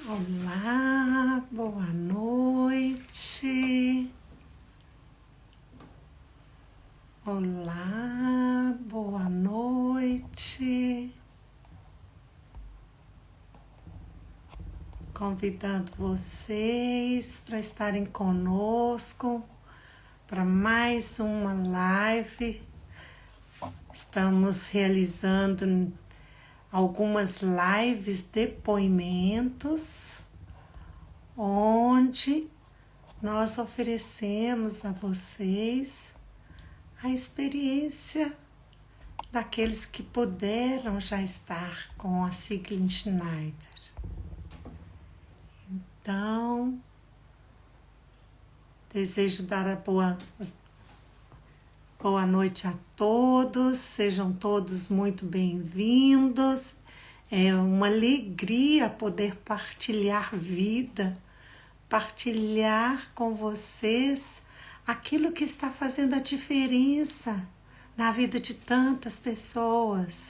Olá, boa noite. Olá, boa noite. Convidando vocês para estarem conosco para mais uma live. Estamos realizando algumas lives, depoimentos, onde nós oferecemos a vocês a experiência daqueles que puderam já estar com a Sigrid Schneider. Então, desejo dar a boa noite a todos, sejam todos muito bem-vindos. É uma alegria poder partilhar vida, partilhar com vocês aquilo que está fazendo a diferença na vida de tantas pessoas.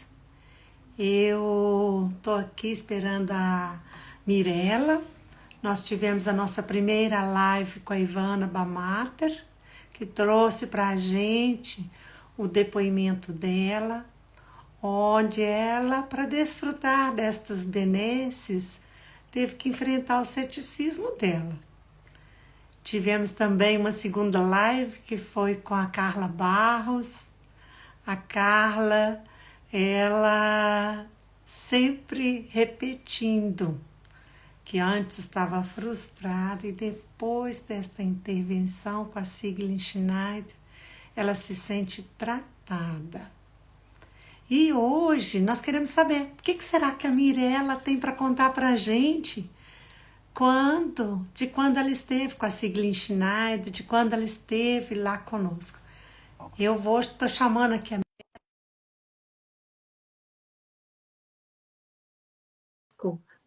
Eu estou aqui esperando a Mirella. Nós tivemos a nossa primeira live com a Ivana Bamater, que trouxe para a gente o depoimento dela, onde ela, para desfrutar destas benesses, teve que enfrentar o ceticismo dela. Tivemos também uma segunda live que foi com a Carla Barros. A Carla, ela sempre repetindo que antes estava frustrada e depois desta intervenção com a Sigrid Schneider, ela se sente tratada. E hoje nós queremos saber o que será que a Mirella tem para contar para a gente de quando ela esteve com a Sigrid Schneider, de quando ela esteve lá conosco. Estou chamando aqui a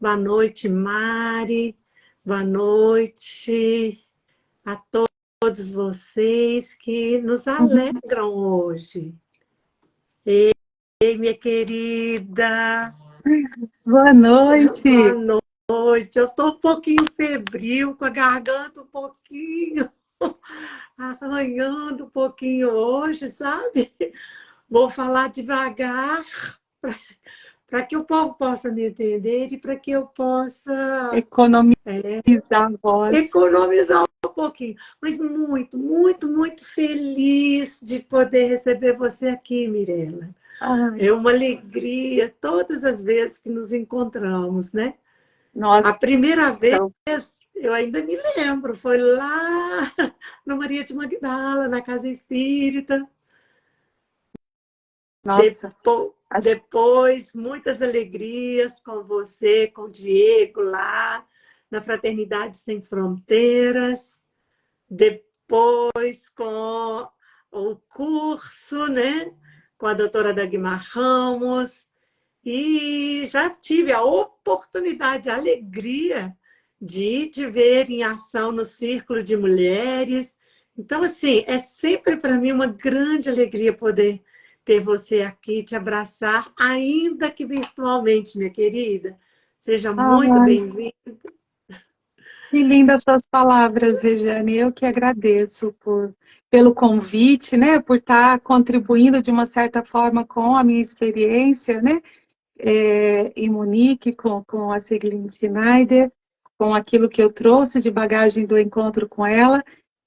Boa noite, Mari. Boa noite a todos vocês que nos alegram hoje. Ei, minha querida. Boa noite. Boa noite. Eu estou um pouquinho febril, com a garganta um pouquinho arranhando um pouquinho hoje, sabe? Vou falar devagar para que o povo possa me entender e para que eu possa economizar a voz. Economizar um pouquinho. Mas muito, muito, muito feliz de poder receber você aqui, Mirella. É uma alegria todas as vezes que nos encontramos, né? Nossa, a primeira vez, eu ainda me lembro, foi lá no Maria de Magdala, na Casa Espírita. Nossa, depois, muitas alegrias com você, com o Diego lá, na Fraternidade Sem Fronteiras. Depois, com o curso, né? Com a doutora Dagmar Ramos. E já tive a oportunidade, a alegria de te ver em ação no Círculo de Mulheres. Então, assim, é sempre para mim uma grande alegria poder ter você aqui, te abraçar, ainda que virtualmente, minha querida. Seja muito bem-vinda. Que lindas suas palavras, Regiane. Eu que agradeço pelo convite, né? Por estar contribuindo de uma certa forma com a minha experiência, né? Em Munique, com a Sigrid Schneider, com aquilo que eu trouxe de bagagem do encontro com ela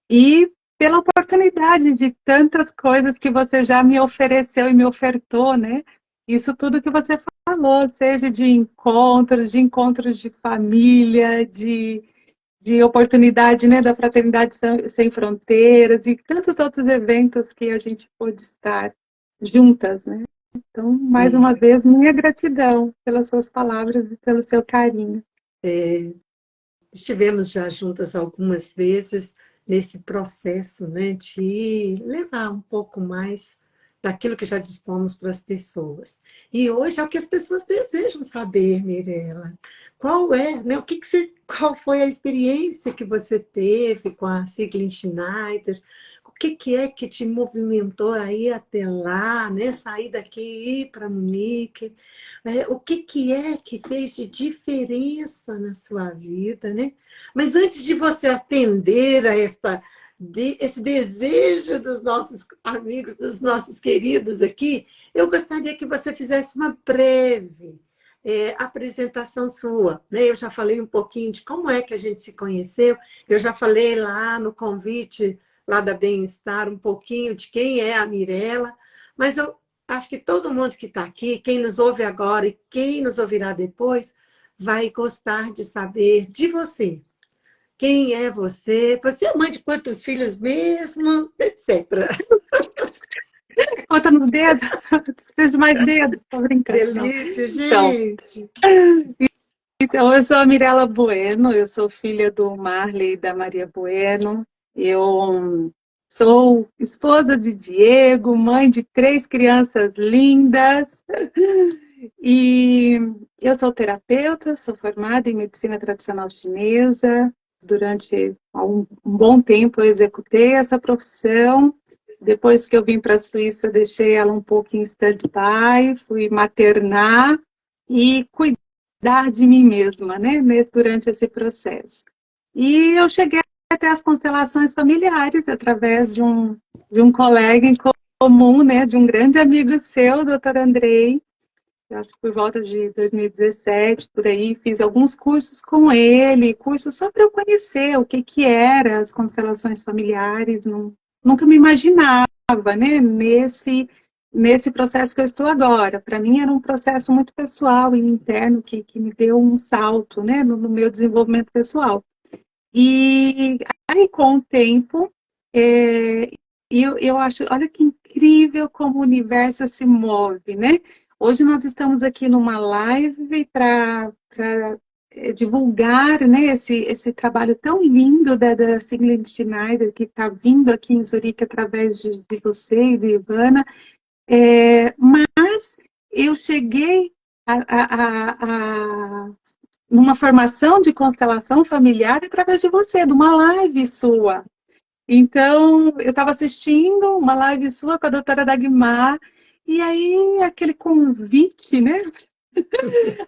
e pela oportunidade de tantas coisas que você já me ofereceu e me ofertou, né? Isso tudo que você falou, seja de encontros de família, de oportunidade, né, da Fraternidade Sem Fronteiras e tantos outros eventos que a gente pôde estar juntas, né? Então, mais uma vez, minha gratidão pelas suas palavras e pelo seu carinho. Estivemos já juntas algumas vezes nesse processo, né, de levar um pouco mais daquilo que já dispomos para as pessoas. E hoje é o que as pessoas desejam saber, Mirella. Qual é, né, qual foi a experiência que você teve com a Sigrid Schneider? O que é que te movimentou aí até lá, né? Sair daqui e ir para Munique? O que é que fez de diferença na sua vida, né? Mas antes de você atender a esse desejo dos nossos amigos, dos nossos queridos aqui, eu gostaria que você fizesse uma breve apresentação sua, né? Eu já falei um pouquinho de como é que a gente se conheceu, eu já falei lá no convite lá da Bem-Estar um pouquinho de quem é a Mirella, mas eu acho que todo mundo que está aqui, quem nos ouve agora e quem nos ouvirá depois, vai gostar de saber de você. Quem é você? Você é mãe de quantos filhos mesmo? Etc. Conta nos dedos. Preciso de mais dedos. Tô brincando. Não. Delícia, Então, gente! então, eu sou a Mirella Bueno, eu sou filha do Marley e da Maria Bueno. Eu sou esposa de Diego, mãe de 3 crianças lindas. E eu sou terapeuta, sou formada em medicina tradicional chinesa. Durante um bom tempo eu executei essa profissão. Depois que eu vim para a Suíça, deixei ela um pouco em stand-by, fui maternar e cuidar de mim mesma, né, durante esse processo. E eu cheguei até as constelações familiares através de um colega em comum, né, de um grande amigo seu, o Dr. Andrei. Eu acho que por volta de 2017, por aí, fiz alguns cursos com ele, cursos só para eu conhecer o que eram as constelações familiares. Nunca me imaginava, né, nesse processo que eu estou agora. Para mim era um processo muito pessoal e interno que me deu um salto, né, no meu desenvolvimento pessoal. E aí, com o tempo, eu acho, olha que incrível como o universo se move, né? Hoje nós estamos aqui numa live para divulgar, né, esse trabalho tão lindo da Siglinde Schneider, que está vindo aqui em Zurique através de você e de Ivana. Mas eu cheguei numa formação de constelação familiar através de você, de uma live sua. Então, eu estava assistindo uma live sua com a doutora Dagmar, e aí aquele convite, né?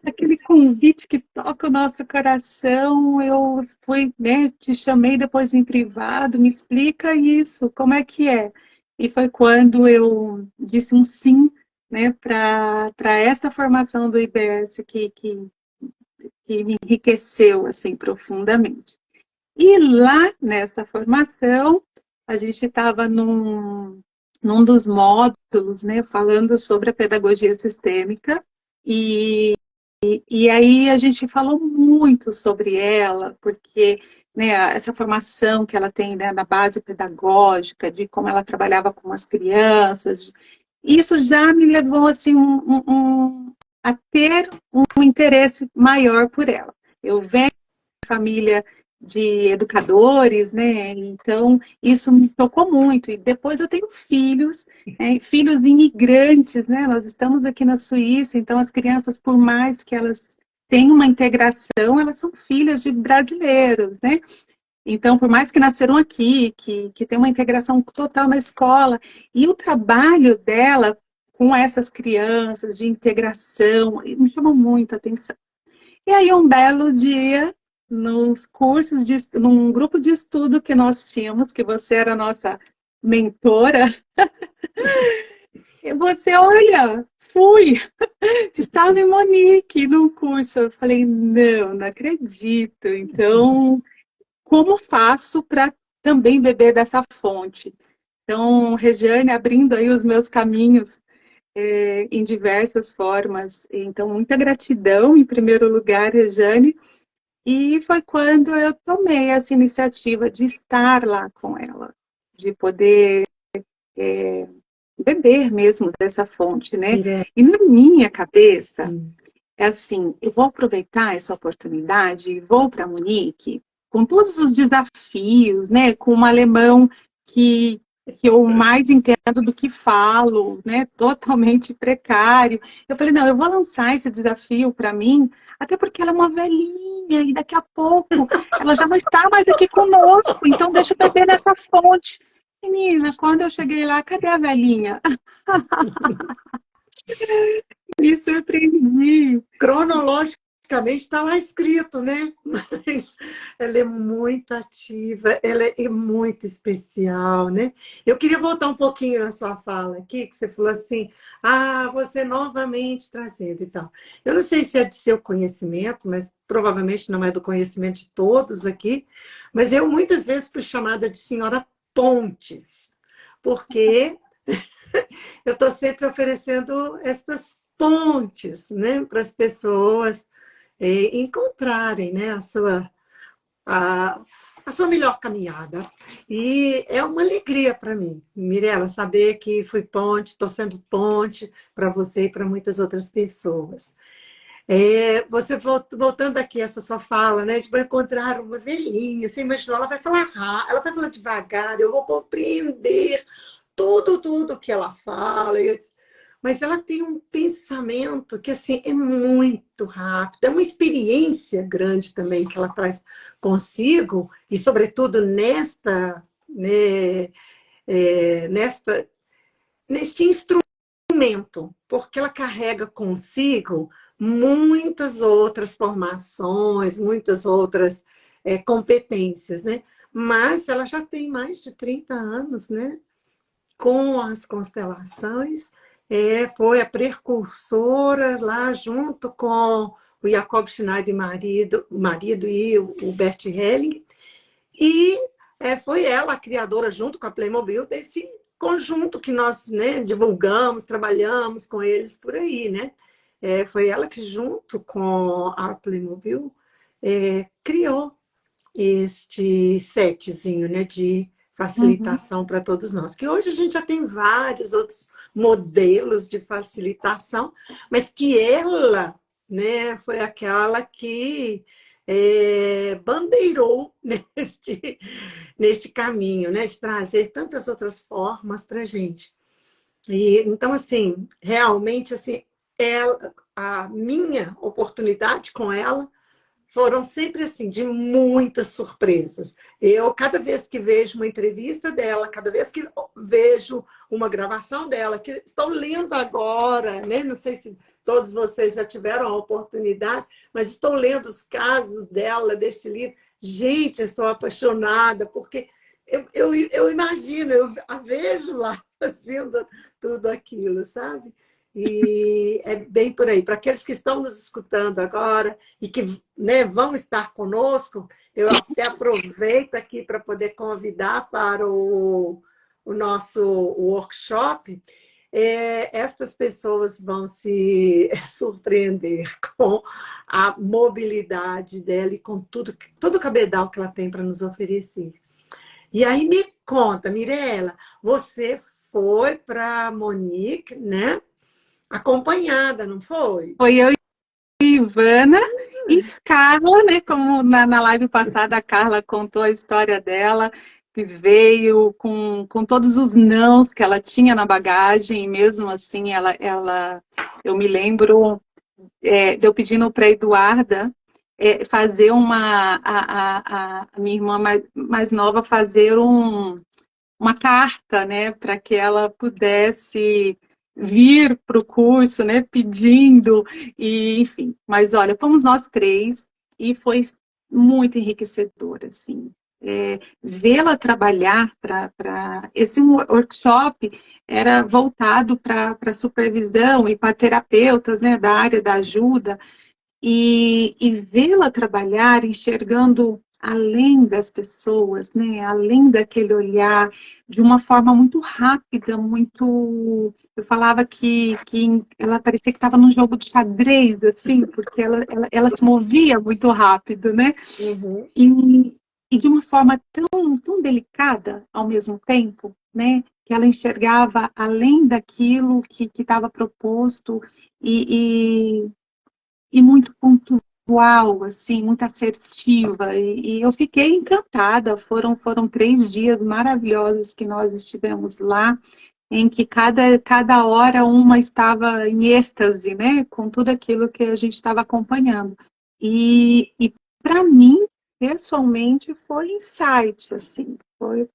Aquele convite que toca o nosso coração, eu fui, né, te chamei depois em privado, me explica isso, como é que é? E foi quando eu disse um sim, né, para esta formação do IBS que me enriqueceu, assim, profundamente. E lá, nessa formação, a gente estava num dos módulos, né, falando sobre a pedagogia sistêmica, e aí a gente falou muito sobre ela, porque, né, essa formação que ela tem, né, na base pedagógica, de como ela trabalhava com as crianças, isso já me levou assim, a ter um interesse maior por ela. Eu venho de família de educadores, né? Então, isso me tocou muito. E depois eu tenho filhos, né? Filhos imigrantes, né? Nós estamos aqui na Suíça, então as crianças, por mais que elas tenham uma integração, elas são filhas de brasileiros, né? Então, por mais que nasceram aqui, que tem uma integração total na escola, e o trabalho dela com essas crianças de integração me chamou muito a atenção. E aí, um belo dia, nos cursos num grupo de estudo que nós tínhamos, que você era a nossa mentora, e você, olha, fui, estava em Monique, num curso. Eu falei, não acredito. Então, como faço para também beber dessa fonte? Então, Regiane, abrindo aí os meus caminhos em diversas formas. Então, muita gratidão, em primeiro lugar, Regiane. E foi quando eu tomei essa iniciativa de estar lá com ela, de poder beber mesmo dessa fonte, né? E na minha cabeça, é assim, eu vou aproveitar essa oportunidade e vou para Munique com todos os desafios, né? Com um alemão que eu mais entendo do que falo, né? Totalmente precário. Eu falei, não, eu vou lançar esse desafio para mim, até porque ela é uma velhinha e daqui a pouco ela já não está mais aqui conosco, então deixa eu beber nessa fonte. Menina, quando eu cheguei lá, cadê a velhinha? Me surpreendi. Cronologicamente está lá escrito, né? Mas ela é muito ativa, ela é muito especial, né? Eu queria voltar um pouquinho na sua fala aqui, que você falou assim, você novamente trazendo e tal. Eu não sei se é de seu conhecimento, mas provavelmente não é do conhecimento de todos aqui, mas eu muitas vezes fui chamada de senhora Pontes, porque eu estou sempre oferecendo estas pontes, né, para as pessoas encontrarem, né, a, a sua melhor caminhada. E é uma alegria para mim, Mirela, saber que fui ponte, estou sendo ponte para você e para muitas outras pessoas. Você voltando aqui essa sua fala, né, de vai encontrar uma velhinha, você imaginou, ela vai falar ela vai falar devagar, eu vou compreender tudo que ela fala, mas ela tem um pensamento que assim é muito rápido, é uma experiência grande também que ela traz consigo, e sobretudo né, nesta neste instrumento, porque ela carrega consigo muitas outras formações, muitas outras competências, né? Mas ela já tem mais de 30 anos, né? Com as constelações, foi a precursora lá junto com o Jacob Schneider, marido e o Bert Helling, e foi ela a criadora, junto com a Playmobil, desse conjunto que nós, né, divulgamos, trabalhamos com eles por aí, né? Foi ela que, junto com a Playmobil, criou este setzinho, né, de Uhum. facilitação para todos nós. Que hoje a gente já tem vários outros modelos de facilitação, mas que ela, né, foi aquela que bandeirou neste caminho, né, de trazer tantas outras formas para a gente. E, então, assim, realmente, assim, a minha oportunidade com ela foram sempre assim, de muitas surpresas. Eu, cada vez que vejo uma entrevista dela, cada vez que vejo uma gravação dela, que estou lendo agora, né? Não sei se todos vocês já tiveram a oportunidade, mas estou lendo os casos dela, deste livro. Gente, eu estou apaixonada, porque eu imagino, eu a vejo lá fazendo tudo aquilo, sabe? E é bem por aí. Para aqueles que estão nos escutando agora e que, né, vão estar conosco, eu até aproveito aqui para poder convidar para o nosso workshop. Estas pessoas vão se surpreender com a mobilidade dela e com todo o cabedal que ela tem para nos oferecer. E aí me conta, Mirela, você foi para Monique, né? Acompanhada, não foi? Foi eu e Ivana e Carla, né? Como na live passada a Carla contou a história dela, que veio com todos os nãos que ela tinha na bagagem, e mesmo assim eu me lembro de eu pedindo para a Eduarda fazer a minha irmã mais nova fazer uma carta, né, para que ela pudesse vir para o curso, né, pedindo, e enfim. Mas olha, fomos nós três e foi muito enriquecedor, assim. Vê-la trabalhar para esse workshop era voltado para supervisão e para terapeutas, né, da área da ajuda, e vê-la trabalhar enxergando além das pessoas, né? Além daquele olhar, de uma forma muito rápida, muito. Eu falava que ela parecia que estava num jogo de xadrez, assim, porque ela se movia muito rápido, né? Uhum. E de uma forma tão delicada ao mesmo tempo, né? Que ela enxergava além daquilo que estava proposto e muito pontual, assim, muito assertiva. E eu fiquei encantada. Foram 3 dias maravilhosos que nós estivemos lá, em que cada hora uma estava em êxtase, né, com tudo aquilo que a gente estava acompanhando. E para mim, pessoalmente, foi insight, assim,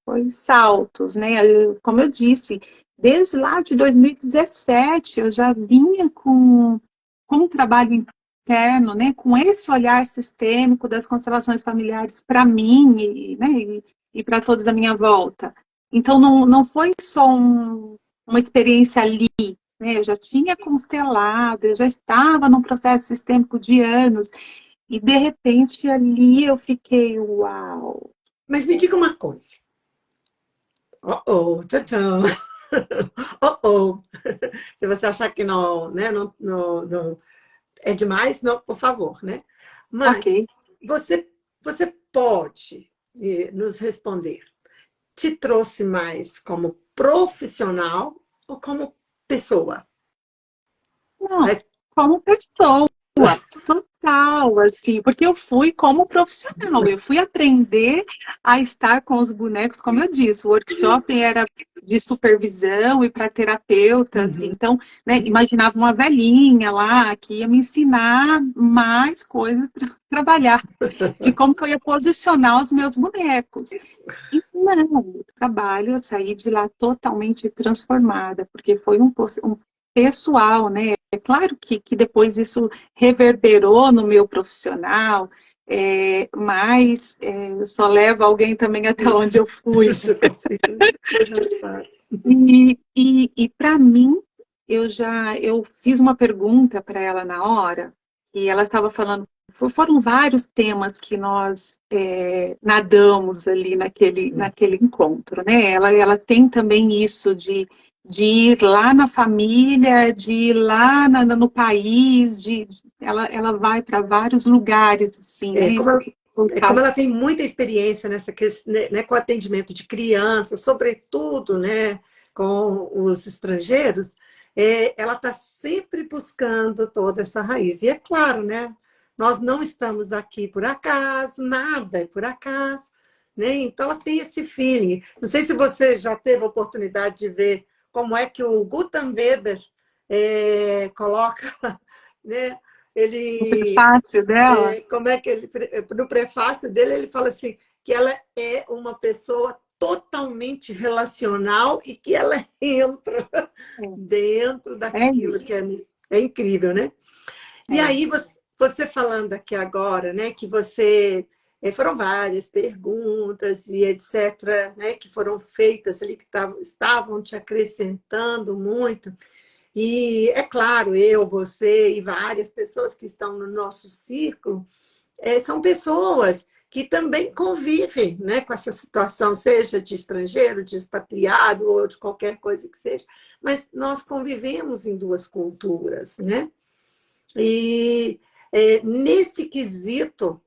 foi saltos, né? Como eu disse, desde lá de 2017 eu já vinha com um trabalho interno, né? Com esse olhar sistêmico das constelações familiares para mim né? E para todos à minha volta. Então não foi só uma experiência ali, né? Eu já tinha constelado, eu já estava num processo sistêmico de anos. E, de repente, ali eu fiquei, uau! Mas me diga uma coisa. Tchau. Oh. Se você achar que não, né, não é demais, não, por favor, né? Mas Ok. você pode nos responder. Te trouxe mais como profissional ou como pessoa? Não, como pessoa, total, assim, porque eu fui como profissional, eu fui aprender a estar com os bonecos, como eu disse, o workshop era de supervisão e para terapeutas, Uhum. então, né, imaginava uma velhinha lá que ia me ensinar mais coisas para trabalhar, de como que eu ia posicionar os meus bonecos. E não, o trabalho, eu saí de lá totalmente transformada, porque foi um pessoal, né? É claro que depois isso reverberou no meu profissional, mas eu só levo alguém também até onde eu fui. Isso eu consigo. E para mim, eu fiz uma pergunta para ela na hora, e ela estava falando, foram vários temas que nós nadamos ali naquele encontro, né? Ela tem também isso de ir lá na família, de ir lá no país, ela vai para vários lugares, assim, É, né? como ela tem muita experiência nessa questão, né, com atendimento de crianças, sobretudo, né, com os estrangeiros, ela está sempre buscando toda essa raiz. E é claro, né, nós não estamos aqui por acaso, nada é por acaso, né? Então ela tem esse feeling. Não sei se você já teve a oportunidade de ver como é que o Gutenberg Weber coloca, né? O Ele prefácio dela. como é que ele, no prefácio dele, ele fala assim, que ela é uma pessoa totalmente relacional e que ela entra dentro É daquilo isso. que é incrível, né? E aí, você falando aqui agora, né, que você foram várias perguntas e etc., né, que foram feitas ali, que estavam te acrescentando muito. E é claro, eu, você e várias pessoas que estão no nosso círculo são pessoas que também convivem, né, com essa situação, seja de estrangeiro, de expatriado ou de qualquer coisa que seja, mas nós convivemos em duas culturas, né? E nesse quesito,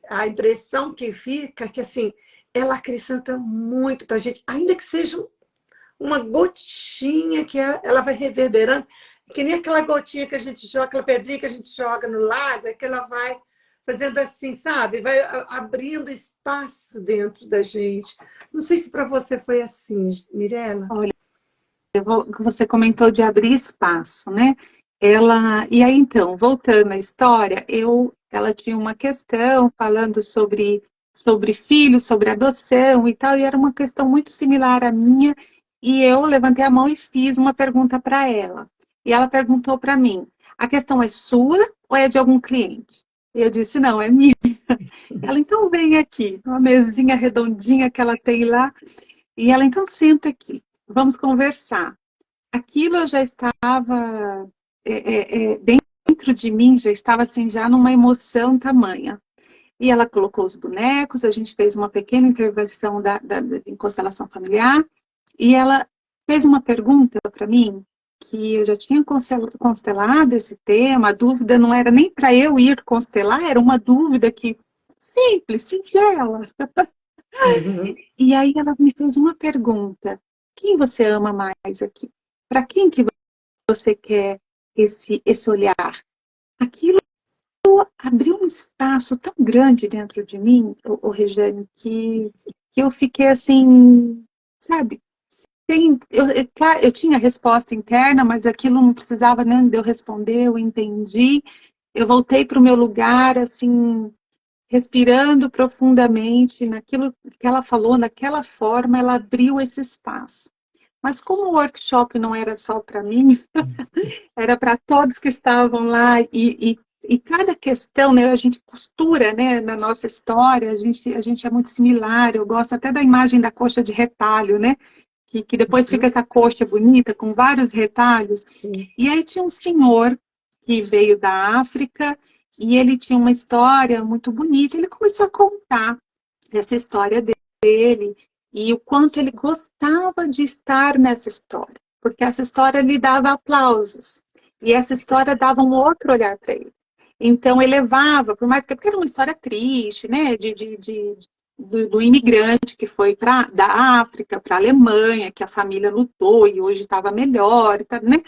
a impressão que fica é que assim, ela acrescenta muito para a gente, ainda que seja uma gotinha que ela vai reverberando, que nem aquela gotinha que a gente joga, aquela pedrinha que a gente joga no lago, é que ela vai fazendo assim, sabe? Vai abrindo espaço dentro da gente. Não sei se para você foi assim, Mirella. Olha, você comentou de abrir espaço, né? E aí então, voltando à história, ela tinha uma questão falando sobre filhos, sobre adoção e tal, e era uma questão muito similar à minha, e eu levantei a mão e fiz uma pergunta para ela. E ela perguntou para mim: a questão é sua ou é de algum cliente? E eu disse: não, é minha. Ela, então vem aqui, uma mesinha redondinha que ela tem lá, e ela, então senta aqui, vamos conversar. Aquilo eu já estava dentro de mim, já estava assim, já numa emoção tamanha. E ela colocou os bonecos, a gente fez uma pequena intervenção da constelação familiar, e ela fez uma pergunta para mim, que eu já tinha constelado esse tema, a dúvida não era nem para eu ir constelar, era uma dúvida que simples, singela. Uhum. E aí ela me fez uma pergunta: quem você ama mais aqui? Para quem que você quer esse olhar? Aquilo abriu um espaço tão grande dentro de mim, o Regiane, que eu fiquei assim, sabe? Claro, eu tinha resposta interna, mas aquilo não precisava nem de eu responder, eu entendi. Eu voltei para o meu lugar, assim, respirando profundamente naquilo que ela falou, naquela forma, ela abriu esse espaço. Mas como o workshop não era só para mim, era para todos que estavam lá e cada questão, né, a gente costura, né, na nossa história, a gente é muito similar, eu gosto até da imagem da coxa de retalho, né, que depois fica Uhum. essa coxa bonita com vários retalhos. Sim. E aí tinha um senhor que veio da África e ele tinha uma história muito bonita, ele começou a contar essa história dele e o quanto ele gostava de estar nessa história, porque essa história lhe dava aplausos e essa história dava um outro olhar para ele. Então elevava, por mais que porque era uma história triste, né, do imigrante que foi da África para a Alemanha, que a família lutou e hoje estava melhor, tá, né?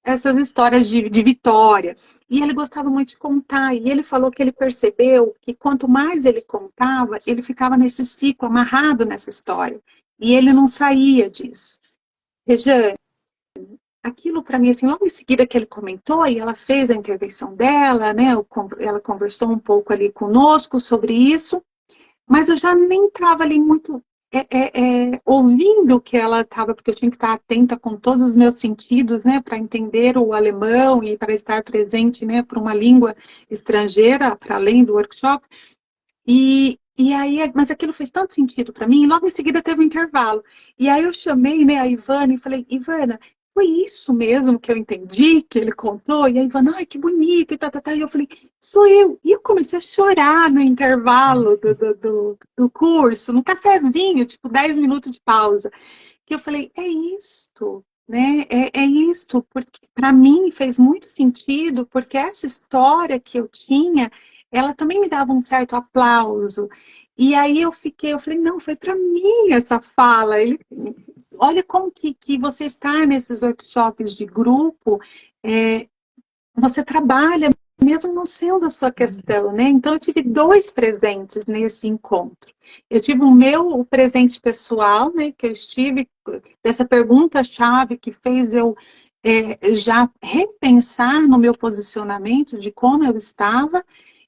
Essas histórias de vitória. E ele gostava muito de contar. E ele falou que ele percebeu que quanto mais ele contava, ele ficava nesse ciclo, amarrado nessa história. E ele não saía disso. Rejane, aquilo para mim, assim, logo em seguida que ele comentou, e ela fez a intervenção dela, né? Ela conversou um pouco ali conosco sobre isso, mas eu já nem estava ali muito ouvindo o que ela estava, porque eu tinha que estar atenta com todos os meus sentidos, né, para entender o alemão e para estar presente, né, para uma língua estrangeira, para além do workshop. E aí, mas aquilo fez tanto sentido para mim, e logo em seguida teve um intervalo. E aí eu chamei, né, a Ivana e falei, Ivana, foi isso mesmo que eu entendi, que ele contou? E a Ivana, ai, que bonito, e tá, tá, tá. E eu falei, sou eu. E eu comecei a chorar no intervalo do curso, num cafezinho, tipo 10 minutos de pausa. Que eu falei, é isto, né? É isto, porque para mim fez muito sentido, porque essa história que eu tinha, ela também me dava um certo aplauso. E aí eu falei, não, foi para mim essa fala. Olha como que você está nesses workshops de grupo, é, você trabalha mesmo não sendo a sua questão, né? Então eu tive dois presentes nesse encontro. Eu tive o presente pessoal, né? Que eu estive dessa pergunta-chave que fez eu já repensar no meu posicionamento de como eu estava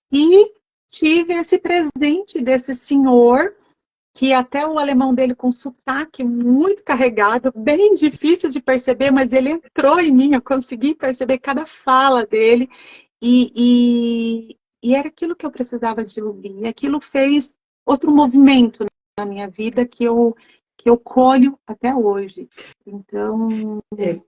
e tive esse presente desse senhor que até o alemão dele com sotaque muito carregado, bem difícil de perceber, mas ele entrou em mim, eu consegui perceber cada fala dele, e era aquilo que eu precisava de ouvir, e aquilo fez outro movimento na minha vida que eu colho até hoje. Então, É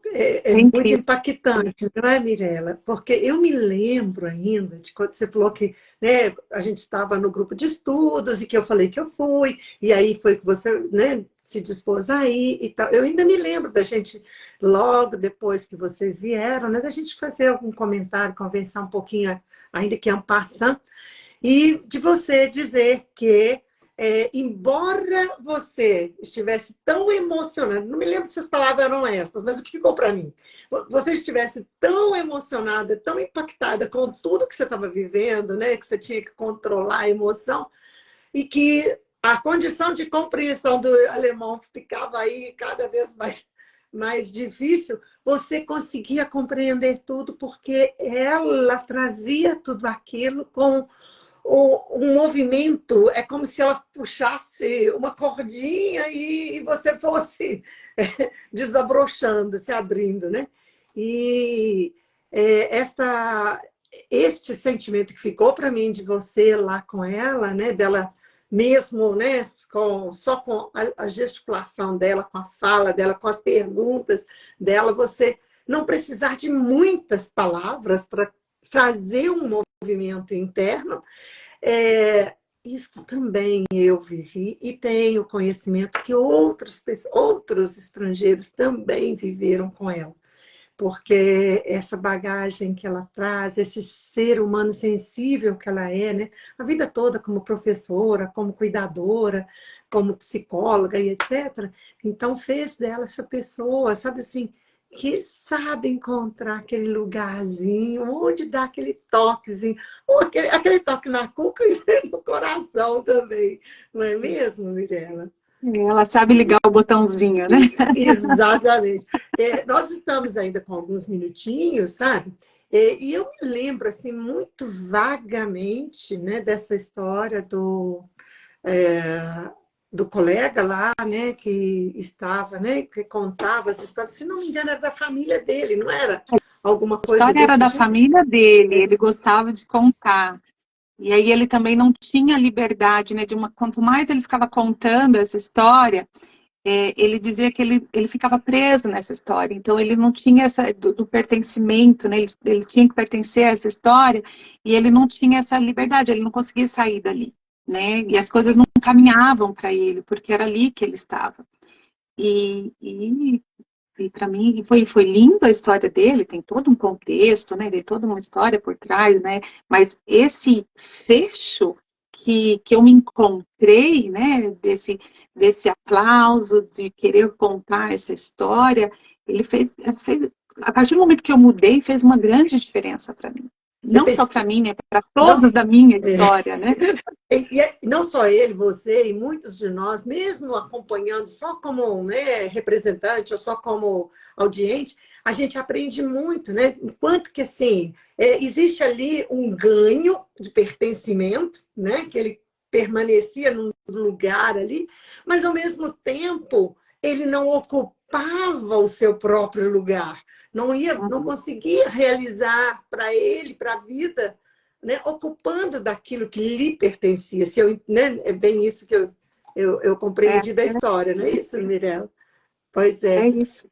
é muito incrível. impactante, não é, Mirella? Porque eu me lembro ainda de quando você falou que, né, a gente estava no grupo de estudos e que eu falei que eu fui, e aí foi que você, né, se dispôs a ir e tal. Eu ainda me lembro da gente, logo depois que vocês vieram, né, da gente fazer algum comentário, conversar um pouquinho, ainda que en passant, e de você dizer que, embora você estivesse tão emocionada, não me lembro se as palavras eram estas, mas o que ficou para mim? Você estivesse tão emocionada, tão impactada com tudo que você estava vivendo, né? Que você tinha que controlar a emoção, e que a condição de compreensão do alemão ficava aí cada vez mais difícil, você conseguia compreender tudo porque ela trazia tudo aquilo com um movimento, é como se ela puxasse uma cordinha e você fosse desabrochando, se abrindo, né? E este sentimento que ficou para mim de você lá com ela, né? Dela mesmo, né? Só com a gesticulação dela, com a fala dela, com as perguntas dela, você não precisar de muitas palavras para fazer um movimento interno. Isso também eu vivi e tenho conhecimento que outros estrangeiros também viveram com ela, porque essa bagagem que ela traz, esse ser humano sensível que ela é, né? A vida toda como professora, como cuidadora, como psicóloga e etc. Então fez dela essa pessoa, sabe assim, que sabe encontrar aquele lugarzinho, onde dá aquele toquezinho, ou aquele toque na cuca e no coração também, não é mesmo, Mirella? Ela sabe ligar o botãozinho, né? Exatamente. Nós estamos ainda com alguns minutinhos, sabe? E eu me lembro, assim, muito vagamente, né, dessa história é, do colega lá, né, que estava, né, que contava as histórias. Se não me engano, era da família dele, não era? Alguma A coisa história era desse da tipo? família dele, ele gostava de contar. E aí ele também não tinha liberdade, né? Quanto mais ele ficava contando essa história, ele dizia que ele ficava preso nessa história. Então ele não tinha essa do pertencimento, né? Ele tinha que pertencer a essa história e ele não tinha essa liberdade, ele não conseguia sair dali, né? E as coisas não caminhavam para ele, porque era ali que ele estava. E para mim foi lindo a história dele, tem todo um contexto, né? Tem toda uma história por trás, né? Mas esse fecho que eu me encontrei, né? Desse aplauso, de querer contar essa história, ele fez, a partir do momento que eu mudei, fez uma grande diferença para mim. Você Não só pensa, para mim, né? Para não, todos da minha é, história, né? não só ele, você e muitos de nós, mesmo acompanhando só como, né, representante ou só como audiente, a gente aprende muito, né? Enquanto que assim existe ali um ganho de pertencimento, né? Que ele permanecia num lugar ali, mas ao mesmo tempo ele não ocupava o seu próprio lugar, não Uhum. conseguia realizar para ele, para a vida, né, ocupando daquilo que lhe pertencia. Se eu, né, é bem isso que eu É, compreendi da história, não é isso, Mirella? Pois é é. isso.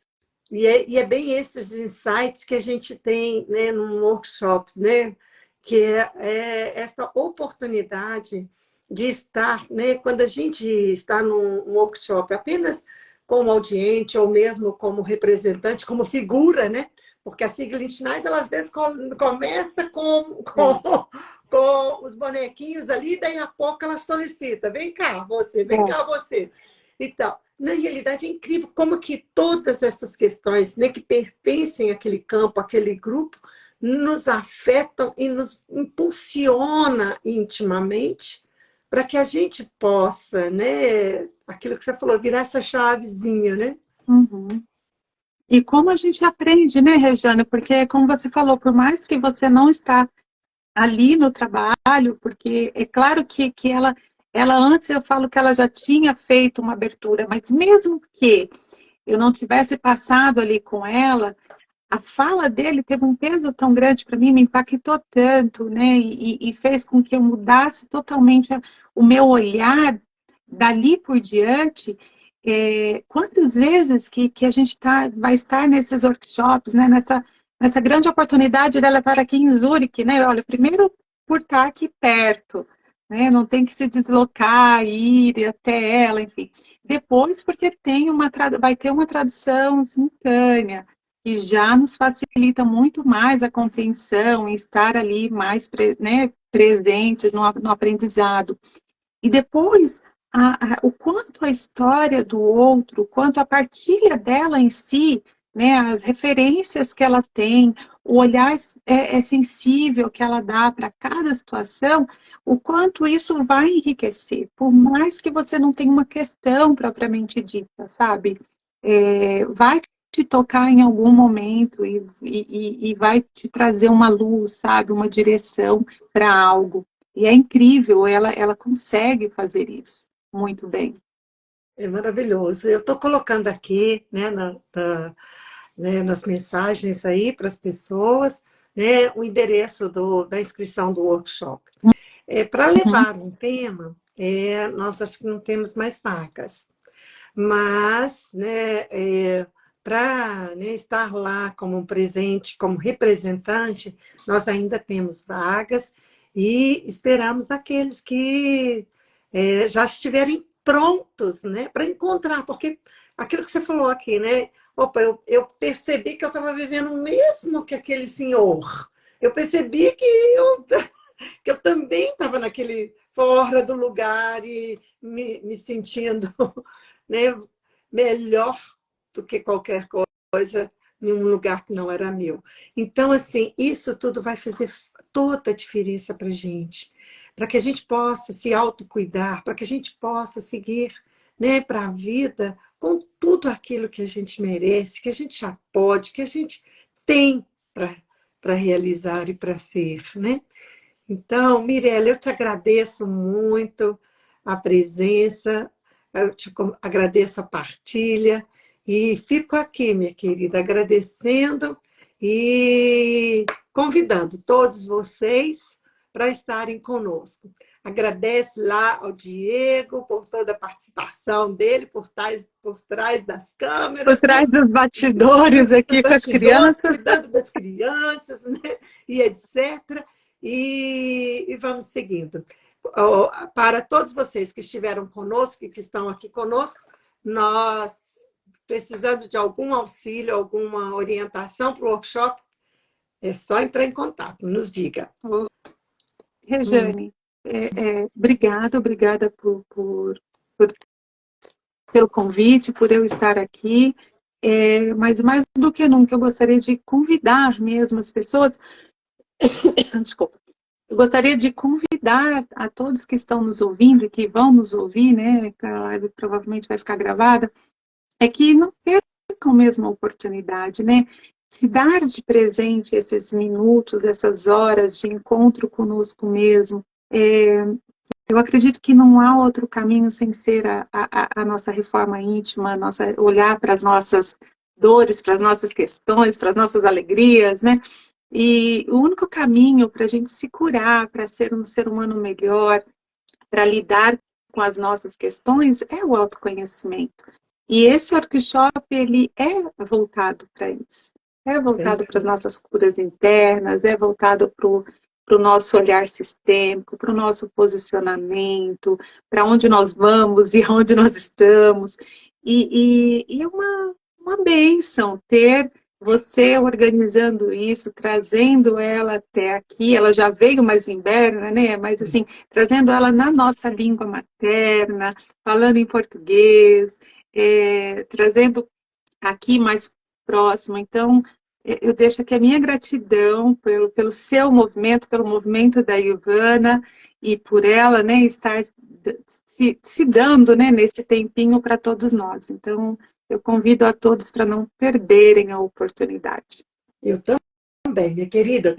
E é bem esses insights que a gente tem, né, num workshop, né, que é essa oportunidade de estar, né, quando a gente está num workshop apenas como audiente ou mesmo como representante, como figura, né? Porque a Sigrid Schneider, ela, às vezes, começa É, com os bonequinhos ali, daí a pouco ela solicita, vem é. cá você. Então, na realidade, é incrível como que todas essas questões, né, que pertencem àquele campo, àquele grupo, nos afetam e nos impulsiona intimamente para que a gente possa, né, aquilo que você falou, virar essa chavezinha, né? Uhum. E como a gente aprende, né, Rejane? Porque, como você falou, por mais que você não está ali no trabalho, porque é claro que ela antes eu falo que ela já tinha feito uma abertura, mas mesmo que eu não tivesse passado ali com ela, a fala dele teve um peso tão grande para mim, me impactou tanto, né? E fez com que eu mudasse totalmente o meu olhar dali por diante. Quantas vezes que a gente vai estar nesses workshops, né? Nessa grande oportunidade dela estar aqui em Zurique, né? Olha, primeiro por estar aqui perto, né? Não tem que se deslocar, ir até ela, enfim. Depois, porque vai ter uma tradução simultânea que já nos facilita muito mais a compreensão e estar ali mais, né, presentes no aprendizado. E depois, o quanto a história do outro, o quanto a partilha dela em si, né, as referências que ela tem, o olhar sensível que ela dá para cada situação, o quanto isso vai enriquecer, por mais que você não tenha uma questão propriamente dita, sabe? Vai te tocar em algum momento e vai te trazer uma luz, sabe? Uma direção para algo. E é incrível, ela consegue fazer isso muito bem. É maravilhoso. Eu estou colocando aqui, né, né, nas mensagens aí para as pessoas, né, o endereço da inscrição do workshop. Para Uhum, levar um tema, nós acho que não temos mais vagas. Mas, né, para, né, estar lá como um presente, como representante, nós ainda temos vagas e esperamos aqueles que já estiverem prontos, né, para encontrar, porque aquilo que você falou aqui, né? Opa, eu percebi que eu estava vivendo o mesmo que aquele senhor. Eu percebi que eu também estava naquele fora do lugar e me sentindo, né, melhor do que qualquer coisa em um lugar que não era meu. Então, assim, isso tudo vai fazer toda a diferença para a gente, para que a gente possa se autocuidar, para que a gente possa seguir, né, para a vida com tudo aquilo que a gente merece, que a gente já pode, que a gente tem para realizar e para ser, né? Então, Mirella, eu te agradeço muito a presença, eu te agradeço a partilha e fico aqui, minha querida, agradecendo e convidando todos vocês para estarem conosco. Agradece lá ao Diego por toda a participação dele, por trás das Por câmeras, né? trás dos bastidores Dos aqui com as bastidores, crianças. cuidando das crianças, né? E etc. E vamos seguindo. Para todos vocês que estiveram conosco e que estão aqui conosco, nós, precisando de algum auxílio, alguma orientação para o workshop, é só entrar em contato, nos diga. Rejane, obrigada pelo convite, por eu estar aqui. Mas mais do que nunca, eu gostaria de convidar mesmo as pessoas. Desculpa. Eu gostaria de convidar a todos que estão nos ouvindo e que vão nos ouvir, né? A live provavelmente vai ficar gravada, que não percam mesmo a oportunidade, né? Se dar de presente esses minutos, essas horas de encontro conosco mesmo. Eu acredito que não há outro caminho sem ser a nossa reforma íntima, olhar para as nossas dores, para as nossas questões, para as nossas alegrias, né? E o único caminho para a gente se curar, para ser um ser humano melhor, para lidar com as nossas questões, é o autoconhecimento. E esse workshop, ele é voltado para isso. É voltado para as nossas curas internas, é voltado para o nosso olhar sistêmico, para o nosso posicionamento, para onde nós vamos e onde nós estamos. E é uma bênção ter você organizando isso, trazendo ela até aqui. Ela já veio mais inverna, né? Mas assim, trazendo ela na nossa língua materna, falando em português, trazendo aqui mais próximo. Então, eu deixo aqui a minha gratidão pelo seu movimento, pelo movimento da Ivana e por ela, né, estar se dando, né, nesse tempinho para todos nós. Então, eu convido a todos para não perderem a oportunidade. Eu também, minha querida.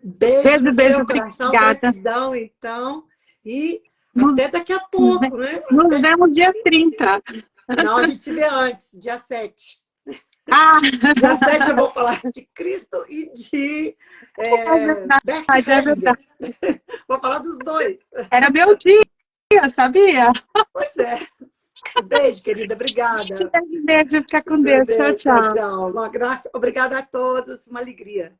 Beijo no seu coração, obrigada. gratidão, então. E até daqui a pouco, né? Nos vemos dia 30. Não, a gente se vê antes, dia 7. Dia 7 eu vou falar de Cristo e de Bert Hellinger. Vou falar dos dois. Era meu dia, sabia? Pois é. Beijo, querida. Obrigada. Beijo, fica com Deus. Tchau, tchau. Tchau. Uma graça. Obrigada a todos. Uma alegria.